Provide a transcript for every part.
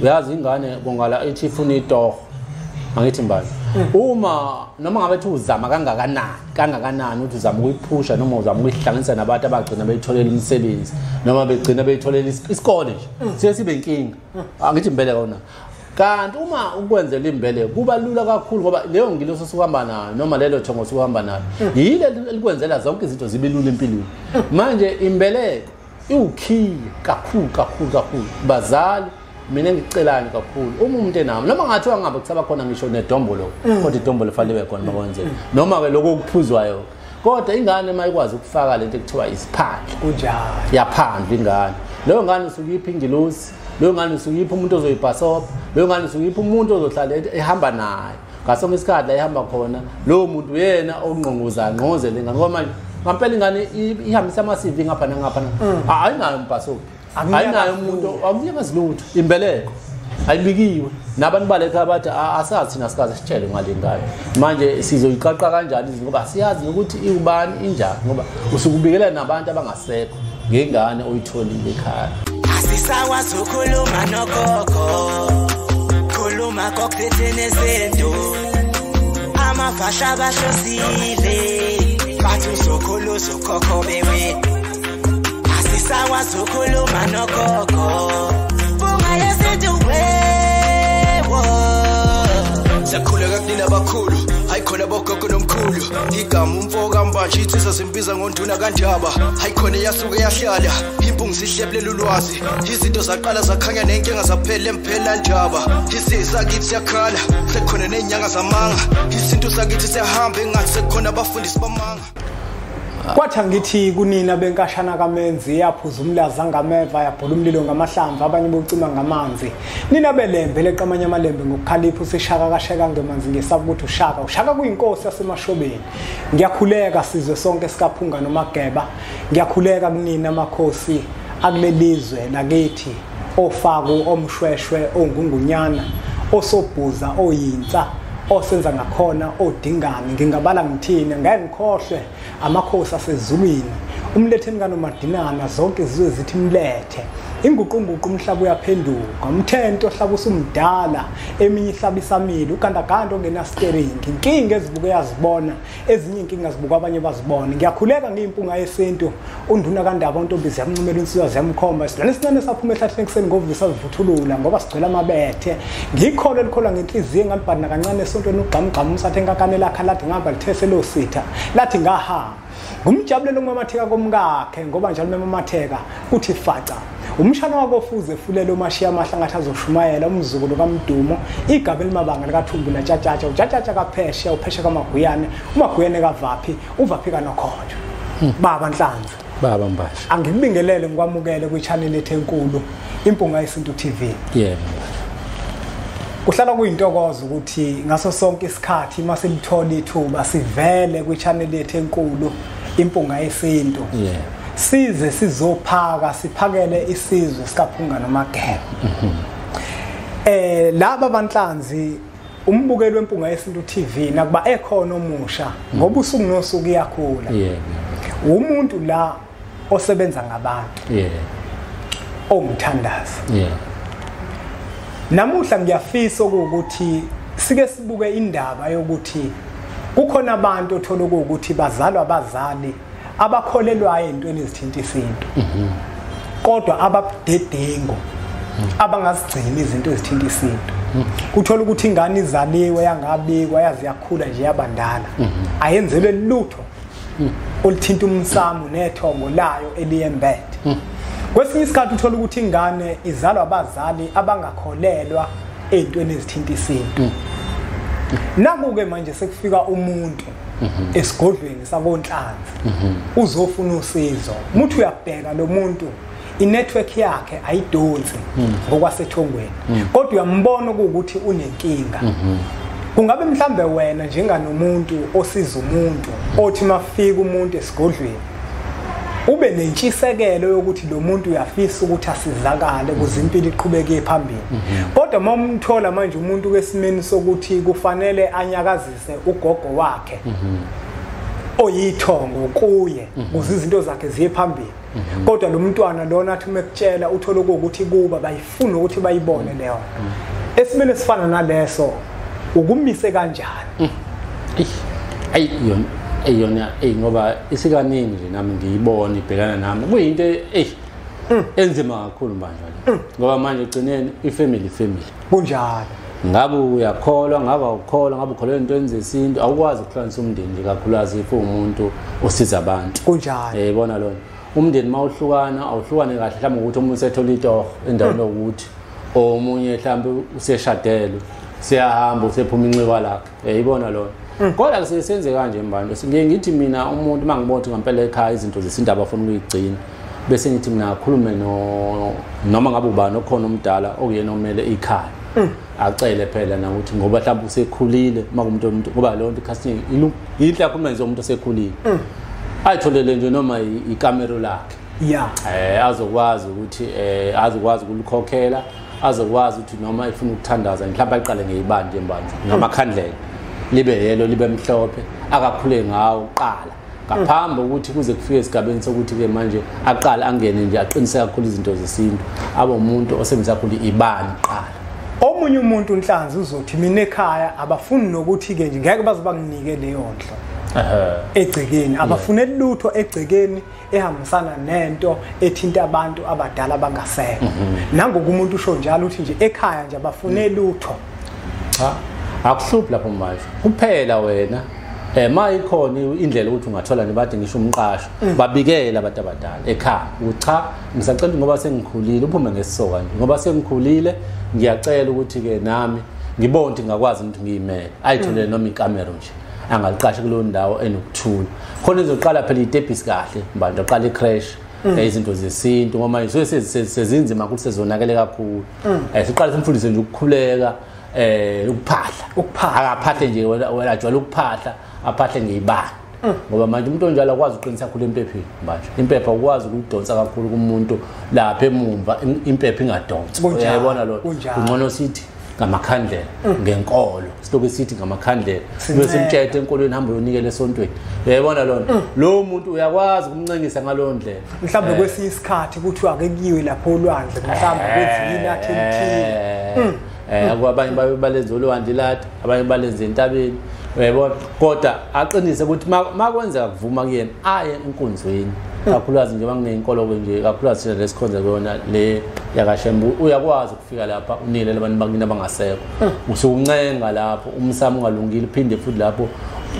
uyazi ingane bongala ethi ifuna itoho angithi mbali uma noma ngabe ethi uzama kangakanani uthi uzama ukuyiphusha noma uzama ukuyihlanganisa nabantu abagcina beyitholela imisebenzi noma begcina beyitholela isikole nje sibe inkinga angithi imbeleko na kanti uma ukwenzela imbeleko kuba lula kakhulu ngoba leyo ngiloso sokuhamba nayo noma lelo thongo sokuhamba nayo yile elikwenzela zonke izinto zibe lula empilweni manje imbeleko iwukhiye kakhulu bazali mina ngicelani kakhulu uma umuntu enami noma ngathiwa ngabe kusaba khona ngisho nedombolo kodwa idombolo fanele ibe khona makwenze noma ke lokho kuphuzwayo kodwa ingane mayikwazi ukufaka lento ekuthiwa isiphandla kunjalo yaphandla ingane leyo ngane usukuyipha ingilosi leyo ngane usukuyipha umuntu ozoyibhasopa leyo ngane usukuyipha umuntu ozohlala ehamba naye ngasonke isikhathi la ehamba khona lowo muntu yena ongqongoza ngqozele ingane ngoba manje ngampela ingane ihambisa ama-CV ngapha nangapha ayinayo umbhasopi ayinayo umuntu awuyengazi lutho imbeleko ayibikiwe nabantu baleka bathi asazi thina sikaze sitshele ngale ngane manje sizoyiqaqa kanjani izinto ngoba siyazi ukuthi iubani injani ngoba usukubikela nabantu abangasekho ngengane oyitholile ekhaya asisakwazi ukukhuluma nogogo khuluma kokuthethe nezinto amafasha basosile bathi usokhuluza ukhokho bewe asisakwazi ukukhuluma nogogo bunga yezinto wewo sakhuleka kunina abakhulu ayikhona bogogo nomkhulu igama umfoka mbanje ithi sasimbiza ngonduna kanjaba ayikhona yasuke yahlala impungu sihlephlela ulwazi izinto zaqala zakhanya nenkinga zaphela emphela njaba isisa kithi siyakhala sekukhona nenyanga zamanga izinto sakithi siyahamba engathi sekukhona abafundisi bamanga kwathi ngithi kunina benkashana kamenzi yaphuza umlaza ngameva yabhola umlilo ngamahlamvu abanye bocima ngamanzi nina belembe leqamanya amalembe ngokukhalipha usishaka kasheka ngemanzi ngesaba ukuthi ushaka kuyinkosi yasemashobeni ngiyakhuleka sizwe sonke sikaphunga nomageba ngiyakhuleka kunina amakhosi akulelizwe lakithi ofaku omshweshwe ongungunyana osobhuza oyinsa osenza ngakhona odingani ngingabala ngithini ngengikhohlwe amakhosi asezulwini umletheni kanomadinana zonke izizwe zithi mlethe inguqunguqu umhlaba uyaphenduka umthento ohlaba usumdala eminye ihlaba isamile ugandaganda ongena steering inkinga ezibuke yazibona ezinye inkinga zibuka abanye bazibona ngiyakhuleka ngiyimpunga yesintu unduna kandaba ontombizi yamncumela insizwa ziyamkhomba isilwane sincane saphuma ehlahleni kuseni ngovisa zivuthulula ngoba sigcwele amabethe ngikholo elikholwa ngenhliziyo ngalibhadina kancane esontweni ugqamgqama umsathe enkakane lakhe lathi ngihamba lithese lositha lathi ngahamba ngumjabulelo ngumamatheka komkakhe ngoba njalo memamatheka uthi faca umshana wakofuze fulelo mashiya amahla ngathi azoshumayela umzukulu kaMdumo igaba elimabanga likaThumbu latshatshatsha utshatshatsha kaPhesha uPhesha kaMaguyane umaguyane kavaphi uvaphi kanokhonjo baba Nhlanhla baba Mbasha angibingelele ngikwamukele kwi-channel ethu enkulu Impunga Yesintu TV yebo kuhlala kuyintokozo ukuthi ngaso sonke isikhathi masilithola ithuba sivele kwi-channel ethu enkulu Impunga Yesintu yebo size sizophaka siphakele isizwe sikaphunga nomageba laba banhlanzi umbukelo wempunga yesintu TV nakuba ekhona omusha ngoba usuku nosuku iyakhula umuntu la osebenza ngabantu ongithandaza namuhla ngiyafisa ukuthi sike sibuke indaba yokuthi kukhona abantu othola ukuthi bazalwa abazali abakholelwayo ezintweni ezithinta isintu kodwa ababudedengu abangazigcina izinto ezithinta isintu uthola ukuthi ingane izaliwe yangabikwa yazi yakhula nje yabandala ayenzelwe lutho olithinta umsamo nethongo layo eliyembethe kwesinye isikhathi uthola ukuthi ingane izalwa abazali abangakholelwa ezintweni ezithinta isintu nakuke manje sekufika umuntu esigodlweni sakonhlanzi uzofuna usizo umuntu uyabheka lo muntu inetwork yakhe ayidonsi ngokwasethongweni kodwa uyambona ukuthi unenkinga kungabe mhlambe wena njenganomuntu osiza umuntu othi mafika umuntu esigodlweni ube nentshisekelo yokuthi lo muntu uyafisa ukuthi asizakale ukuze impilo iqhubeke phambili kodwa momthola manje umuntu kwesimeni sokuthi kufanele anyakazise ugogo wakhe oyithongo kuye ukuze izinto zakhe ziye phambili kodwa lo mntwana lona athi mekutshela uthola ukuthi kuba bayifuna ukuthi bayibone leyo esimene sifana naleso ukumise kanjani yona ngoba isikaningi nje nami ngiyibona ibhekana nami kuyinto enzima kakhulu manje ngoba manje ugcineni ifamily kunjalo ngabe uyakholwa ngabe awukholwa ngabe ukholwa into zesintu awukwazi ukuhlanganisa umndeni nje kakhulukazi if umuntu osiza abantu kunjalo yebona lona umndeni mawuhlukana awuhlukane kahle mhlawumbe ukuthi umuntu sethola itoho endaweni yokuthi omunye mhlawumbe useshadelo siyahamba usephuma inxiwa lakhe yibona lona kodwa kusesenze kanje mbando ngiye ngithi mina umuntu mangibona ngempela ekhaya izinto zesintu abafuna ukuyigcina bese ngithi mina akhulume noma ngabe ubani okhona umdala okuyena omele ikhaya acele phela na ukuthi ngoba mhlawumbe usekhulile makumuntu ngoba lo nto casting yinhle akhulume nje umuntu osekhulile ayitholele nje noma ikamero lakhe azokwazi ukuthi azokwazi ukulikhokhela azokwazi ukuthi noma ifuna ukuthandaza mhlawumbe ayiqale ngeyibani nje manje ngamakhandlela libe yelo libe mhlophe akakhule ngawo qala ngaphambi ukuthi kuze kufike esigabeni sokuthi ke manje aqala angene nje aqiniseka kakhulu izinto zesintu abe umuntu osebenzisa kakhulu ibani qala omunye umuntu unhlanzi uzothi mina ekhaya abafuni nokuthi ke nje ngeke baze banginike leyo ndlo egcekeni abafunela lutho egcekeni ehambisana nento ethinta abantu abadala bangasekho nangoku umuntu usho njalo uthi nje ekhaya nje abafunela lutho akuhluphi lapho manje kuphela wena mayikhona indlela ukuthi ungathola nebade ngisho umqasho babikela abantu abadala ekhaya ucha ngisacela ngoba sengikhulile uphume ngesisoka nje ngoba sengikhulile ngiyacela ukuthi ke nami ngibone ukuthi ngakwazi ukuthi ngiyimele ayitholele noma ikamera nje angaliqashe kulo ndawo enokuthula khona izoqala phela itepisi kahle manje aqala icrash izinto zesintu ngoba izo sezinzima ukuthi sezonakele kakhulu siqala simfundise nje ukukhuleka ukuphahla akaphahle nje wena jwala ukuphahla aphahle ngeyibani ngoba manje umuntu onjalo akwazi uqinisa kakhulu empepheni manje impepha ukwazi ukudonsa kakhulu kumuntu lapha emumva impepha ingadonsi uyayibona lo ungcono sithi ngamakhandlela ngenkolo silobe sithi ngamakhandlela bese imthetho enkolweni hamba uyonikela esontweni uyayibona lona lo muntu uyakwazi ukumncengisa ngalo ndlela mhlawumbe kwesinye isikhathi ukuthi ake kuyiwe lapho olwandle mhlawumbe kwezini athi emthini abanye babenza olwandle lathi abanye balenza entabeni uyayibona kodwa aqinise ukuthi makwenzeka kuvuma kuyena aye enkonzweni kakhulukazi nje banginenkolo nje kakhulukazi thina lesikhonza kuyona le yakashembu uyakwazi ukufika lapha unile labantu bakini abangasekho usukuncenga lapho umsamo ungalungile phinde futhi lapho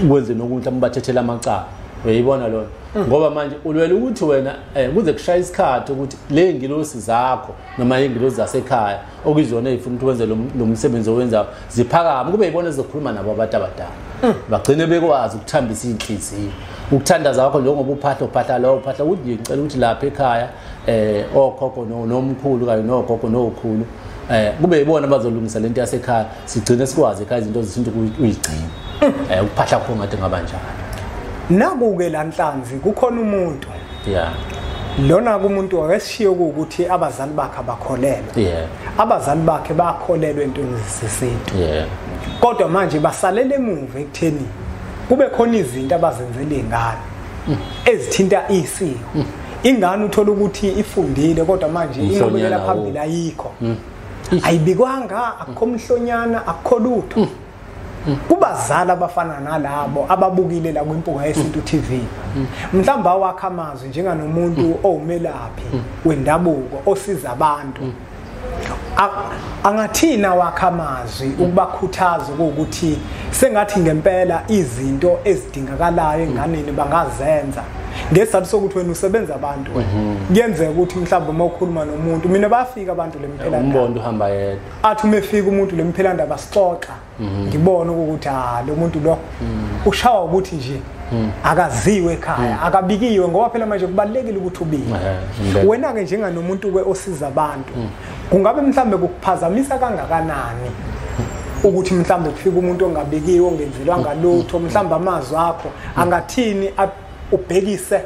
ukwenze nokuthi ambathethela amacala uyayibona lona ngoba manje ulwela ukuthi wena kuze kushaya isikhathi ukuthi le ngilosi zakho noma ingilosi zasekhaya okuzona ezifuna ukwenza lo msebenzi owenza ziphakama kube yibona ezokhuluma nabo abantu abadala bagcine bekwazi ukuthambisa inhliziyo ukuthandaza kwakho njengoba uphahla lo uphahla ukuthi ngicela ukuthi lapha ekhaya okhokho nomkhulu kanye nogogo nokhulu kube yibona abazolungisa lento yasekhaya sigcine sikwazi ekhaya izinto zesintu uyigcina ukuphahla kho ngathi ngabanjalo nakuke lanhlanzi kukhona umuntu lona kumuntu wakeshiyo ukuthi abazali bakhe abakholelwe abazali bakhe bakholelwe entweni zesintu kodwa manje basalele emuva ekutheni kube khona izinto abazenzele ingane ezithinta isiko ingane uthola ukuthi ifundile kodwa manje inqubekela phambili ayikho ayibikwanga akukho mhlonyana akukho lutho kubazala abafana nalabo ababukile la kwimpuka yesintu TV mhlamba wakhe amazwi njenganomuntu owumelaphi wendabuko osiza abantu angathina wakhe amazwi ukubakhuthaza ukuthi sengathi ngempela izinto ezidingakalayo enganeni bangazenza ngesizathu sokuthi wena usebenza abantu kuyenzeka ukuthi mhlawumbe uma ukhuluma nomuntu mina bafika abantu lemphela umbondo uhamba yedwa athi umefika umuntu lemphela ndaba sixoxa ngibona ukuthi lo muntu lo ushawa ukuthi nje akaziwe ekhaya akabikiwe ngoba phela manje kubalekile ukuthi ubike wena ke njenganomuntu ke osiza abantu kungabe mhlambe kukuphazamisa kangakanani ukuthi mhlambe kufika umuntu ongabikiwe ongenzelwa ngalutho mhlambe amazwi akho angathini ubhekise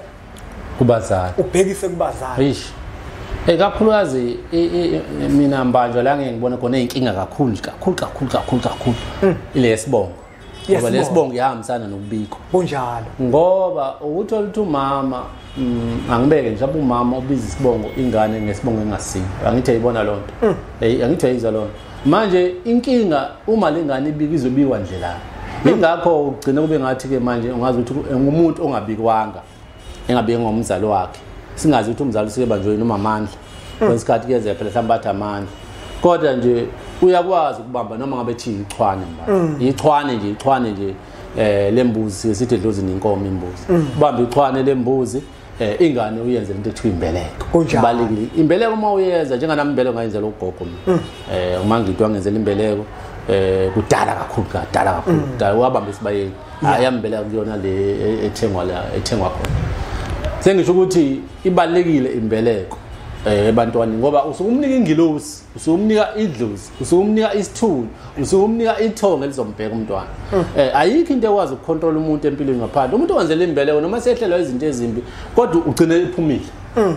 kubazali kubazali kakhulukazi mina mbanjwa la ngeke ngibone khona izinkinga kakhulu ile yesibongo ngoba lesibongo iyahambisana nokubikho kunjalo ngoba ukuthola ukuthi umama angibeke nje umama ubiza isibongo ingane ngesibongo engasiyo angithi ayibona lonto angithi ayizwa lonto manje inkinga uma lengane ibikizwe bikwa ndlela ingakho ugcina kube ngathi ke manje ungazi ukuthi ngumuntu ongabikwanga engabike ngomzali wakhe singazi ukuthi umzali usike banjwe noma amandla kwesikhathi kuyeze phela mhlawumbe athi amandla kodwa nje uyakwazi ukubamba noma ngabe thi ichwane mba ichwane nje lembuzi sithi dlozini inkomo imbuzi ubamba ichwane lembuzi ingane uyenze into ekuthiwa imbeleko kubalekile imbeleko uma uyenza njenganami imbeleko ngayenzela ugogo uma ngidwa ngenzela imbeleko kudala kakhulu wabamba isibayeni ayambeleka kuyona le ethengwa khona sengisho ukuthi ibalekile imbeleko ebantwaneni ngoba usukumnika ingilosi usumnika idlozi usumnika isithunzi usumnika ithonga elizombheka umntwana ayikho into ekwazi ukucontrol umuntu empilweni ngaphandle umuntu owenzela imbeleko noma sehlelwa izinto ezimbi kodwa ugcine iphumile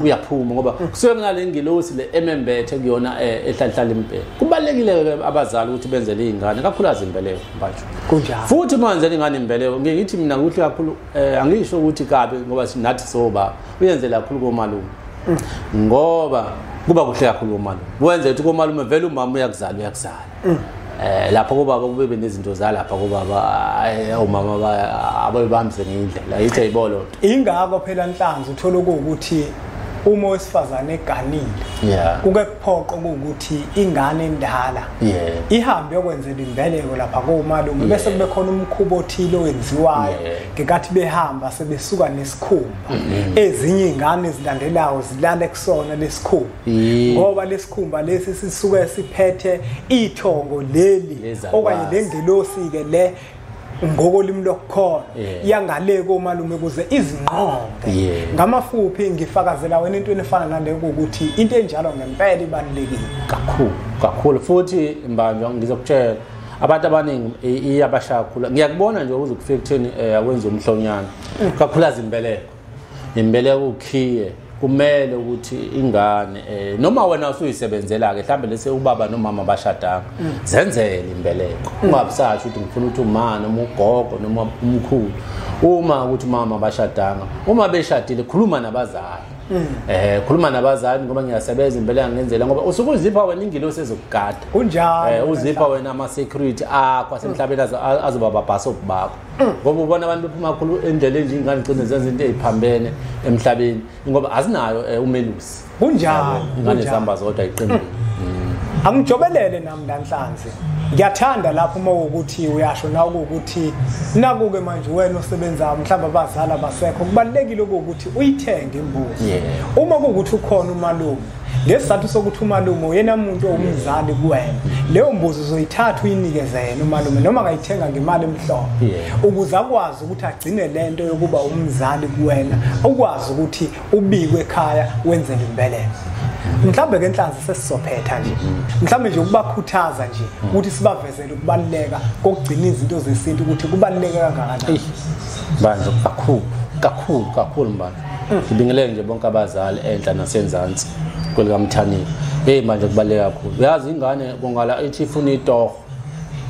uyaphuma ngoba kusuke ngale ngilosi le emembethe kuyona ehlahlala impela kubalekile abazali ukuthi benzele izingane kakhulukazi imbeleko manje kunjalo futhi manje ingane imbeleko ngithi mina kuhle kakhulu angisho ukuthi kabe ngoba nathi soba uyenzela kakhulu komalume ngoba kuba kuhle kakhulu komalume wenze ukuthi komalume vele umama uyakuzala lapha kubaba kube nezinto zalapha kubaba umama abayibambise ngendlela yithi ayibolo ingakho phela Nhlanzi uthola ukuthi uma wesifazane eganile kuke kuphoqa ukuthi ingane endala ihambe yokwenzela imbeleko lapha komalume bese kube khona umkhubo othile owenziwayo ngekathi behamba sebesuka nesikhumba ezinye ingane ezilandelayo zilala kusona lesikhumba ngoba lesikhumba lesi sisuke siphethe ithongo leli okanye lengelosi ke le ngokolimi lokukhona yangale komalume kuze izinqobe ngamafuphi ngifakazela wena into efana nale ukuthi into enjalo ngempela ibalulekile kakhulu futhi mbanje ngizokutshela abantu abaningi iyabashaya kakhulu ngiyakubona nje ukuzofika ekutheni akwenza umhlonyana kakhulukazi imbeleko ukhiye kumele ukuthi ingane noma wena usuyisebenzela ke mhlambe lese ubaba nomama bashadanga zenzele imbeleko ungabisathi ukuthi ngifuna ukuthi umama noma ugogo noma umkhulu uma ukuthi mama bashadanga uma beshadile khuluma nabazali khuluma nabazali ngoba ngiyasebenza imbeleko ngenzela ngoba usukuzipha wena ingilosi ezokugada kunjalo uzipha wena ama security akho asemhlabeni azoba babhaso bakho ngoba ubona abantu bephuma kakhulu endleleni nje ingane gcine zenza into eziphambene emhlabeni ngoba azinayo umelusi kunjalo ingane zihamba zodwa iqinile angijobelele nami Nhlanzi ngiyathanda lapho uma ukuthi uyasho na ukuthi nakuke manje wena osebenza mhlawumbe abazali abasekho kubalekile ukuthi uyithenge imbuzi uma kuukuthi ukhona umalume lesizathu sokuthi umalume uyena umuntu omzali kuwena leyo mbuzi uzoyithatha uyinikeze yena umalume noma ngayithenga ngemali emhlophe ukuze akwazi ukuthi agcine lento yokuba umzali kuwena ukwazi ukuthi ubikwe ekhaya wenzele imbeleko mhlawumbe ke Nhlanzi sesizophetha nje mhlawumbe nje ukubakhuthaza nje ukuthi sibavezele ukubaluleka kokugcina izinto zesintu ukuthi kubaluleke kangakanani manje kakhulu manje ngibingelele nje bonke abazali enhla nasenzansi kwelikamthanini manje kubaluleke kakhulu uyazi ingane bongala ithi ifuna itoho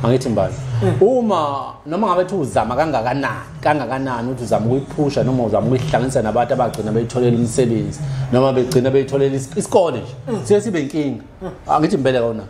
angithi mbani uma noma ngabe uthi uzama kangakanani uthi uzama ukuyiphusha noma uzama ukuyihlanganisa nabantu abagcina beyitholela imisebenzi noma begcina beyitholela isikole nje sibe inkinga angithi imbeleko na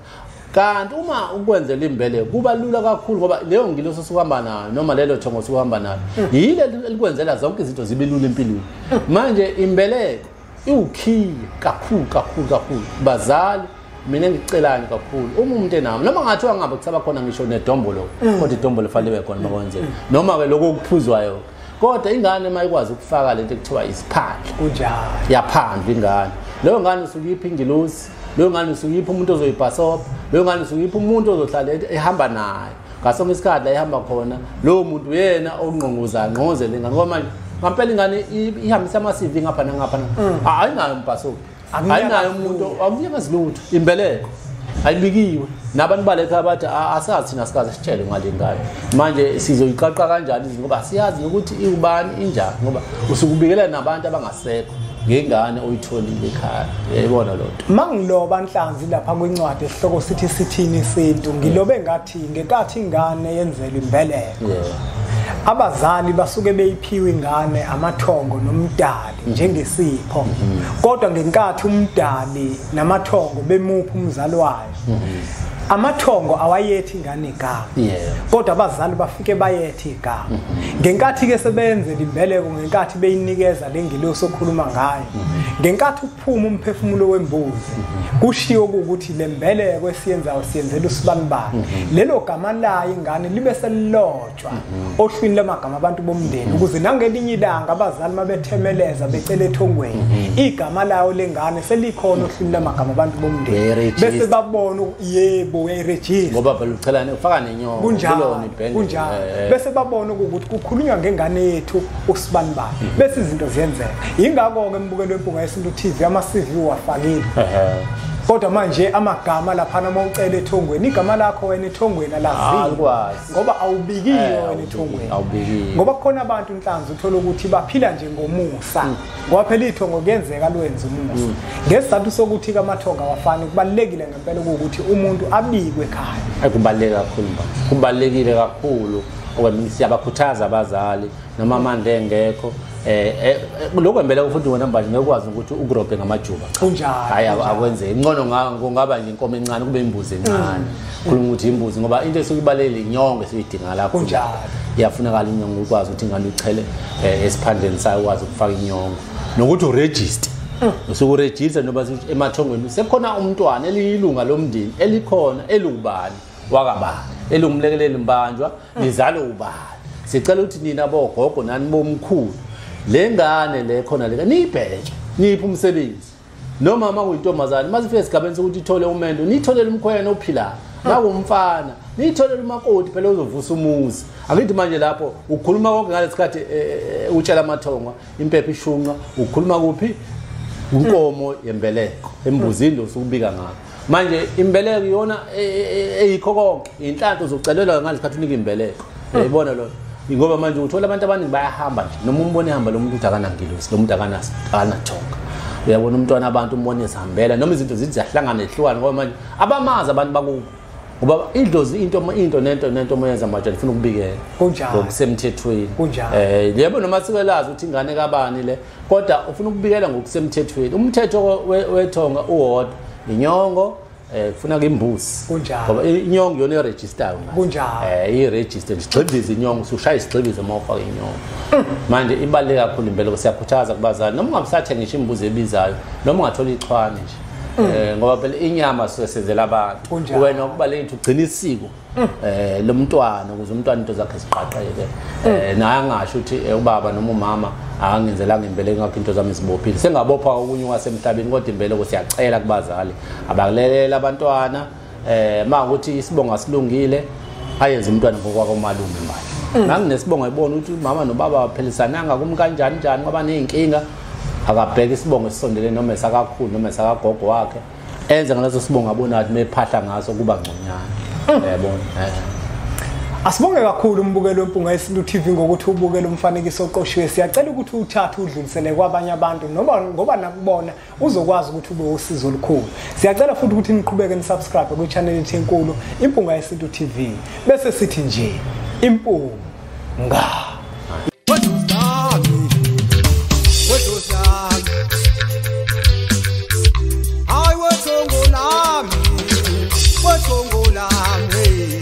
kanti uma ukwenzela imbeleko kuba lula kakhulu ngoba leyo ngilosi sokuhamba nayo noma lelo thongo sokuhamba nayo yile elikwenzela zonke izinto zibe lula empilweni manje imbeleko iwukhiye kakhulu bazali mina ngicelani kakhulu uma umuntu enami noma ngathiwa ngabe kusaba khona ngisho nedombolo kodwa idombolo fanele ibe khona makwenzeka noma ke lokho kuphuzwayo kodwa ingane mayikwazi ukufaka lento ekuthiwa isiphandla kunjalo yaphandla ingane leyo ngane usukuyipha ingilosi leyo ngane usukuyipha umuntu ozoyibhasopa leyo ngane usukuyipha umuntu ozohlala ehamba naye ngasonke isikhathi la ehamba khona lowo muntu yena ongqongoza ngqozele ingane ngoba manje ngampela ingane ihambisa ama CV ngapha nangapha ayinayo umbhasopa ayinayo umuntu akuyengazi lutho imbeleko ayibikiwe nabantu baleka bathi asazi thina sikaze sitshele ngale ngane manje sizoyiqaqa kanjani ngoba siyazi ukuthi iubani injani ngoba usukubikelela nabantu abangasekho ngengane oyitholile ekhaya yayibona lonto mangiloba Nhlanzi lapha kwincwadi esihloko sithi sithini isintu ngilobe ngathi ngekathi ingane yenzelwe imbeleko abazali basuke beyiphiwe ingane amathongo nomdali njengesipho kodwa ngenkathi umdali namathongo bemupha umzali wayo amathongo awayethi ingane igama kodwa abazali bafike bayethi igama ngenkathi ke sebenzele imbeleko ngenkathi beyinikeza lengilosi okhuluma ngayo ngenkathi uphuma umphefumulo wembuzi kushiwo ukuthi lembeleko esiyenzayo siyenzela usibanibani lelo gama layo ingane libe selilotshwa ohlwini lamagama abantu bomndeni ukuze nangelinye ilanga abazali mabethemeleza becela ethongweni igama layo lengane selikhona ohlwini lamagama abantu bomndeni bese babona yebo uyayiregister ngoba phela uchelane ufaka nenyongo kunjalo bese babona ukuthi kukhulunywa ngengane yethu usibanibani bese izinto ziyenzeka ingakho ke embukelo wempunga yesintu TV ama-CV wafakile kodwa manje amagama lapha mawucela ethongweni igama lakho wena ethongweni alaziwa ngoba awubikiyo wena ethongweni ngoba khona abantu Nhlanzi uthola ukuthi baphila nje ngomusa ngoba phela ithongo kuyenzeka lwenza umusa ngesizathu sokuthi kamathonga awafani kubalekile ngempela ukuthi umuntu abikwe ekhaya kubaleka kakhulu kubalekile kakhulu okwemini siyabakhuthaza abazali noma amandla engekho lokho mbeleko futhi wena manje ngekwazi ukuthi ugrobhe ngamajuba kunjalo hayi akwenze ingcono ngaba nje inkomo encane kube imbuzi encane khuluma ukuthi imbuzi ngoba into esukubalekile inyongo esiyidinga lapho kunjalo iyafunakala inyongo ukwazi ukuthi ingane uyichele esiphandeni sayo ukwazi ukufaka inyongo nokuthi uregister usukuregister noba emathongweni sekhona umntwana eliyilunga lomndeni elikhona elubani wakabani elumlekeleli mbanjwa nizalo ubani sicela ukuthi nina bogogo nani bomkhulu lengane le khona le niyibheke niphi umsebenzi noma mama kuyintombazana masifike esigabeni sokuthi ithole umendo nitholele umkhwena ophilayo nakumfana nitholele umakoti phela uzovusa umuzi akithi manje lapho ukukhuluma konke ngalesikhathi utshela amathonga impepho ishunqa ukukhuluma kuphi unkomo yembeleko embuzini losukubika ngakho manje imbeleko iyona eyikho konke inhlanhla uzocelelwa ngalesikhathi unika imbeleko uyayibona lo ngoba manje uthola abantu abaningi bayahamba nje noma umbone ehamba lo muntu uthi akanangilosi lo muntu akanathonga uyabona umntwana abantu umbone esihambela noma izinto zithi ziyahlangana ehlukana ngoba manje abamazi abantu bakubo ngoba idlozi into nento moyenza manje ifuna ukubikela kunjalo ngokusemthethweni yebo noma sikelazi ukuthi ingane kabani le kodwa ufuna ukubikela ngokusemthethweni umthetho wethonga uwodwa inyongo kufuna ke imbuzi ngoba inyongo yona iregister kunjalo iregister isigxiviza inyongo usushaya isigxiviza mawufaka inyongo manje ibaleka kakhulu impela siyakhuthaza kubazali noma ungabisathenga ngisho imbuzi ebizayo noma ungathola ichwane nje ngoba phela inyama sesenzela abantu wena ukubaleka ugcina isiko lomntwana ukuze umntwana into zakhe ziqaqeke naye angasho ukuthi ubaba noma umama angenzelanga imbeleko ngakho into zami zibophile sengabopha okunye wasemhlabeni kodwa imbeleko siyacela kubazali abakulelela abantwana makuthi isibonga silungile ayenze umntwana ngokwakho malume manje nanginesibonga ibona ukuthi mama nobaba baphelisananga kumkanjani njani ngoba nezinkinga akabheka isibongo esisondele noma esakakhulu noma esakagogo wakhe enze ngaleso sibongo abona ukuthi mephahla ngaso kuba ngconyana yabona asibonge kakhulu umbukelo wempunga yesintu TV ngokuthi ubukele umfanekiso oqoshiwe siyacela ukuthi uthathe udlulisele kwabanye abantu ngoba nakubona uzokwazi ukuthi ube usizo olukhulu siyacela futhi ukuthi niqhubeke nisubscribe ku channel yethu enkulu impunga yesintu TV bese sithi nje impunga Ay, wethu ngolami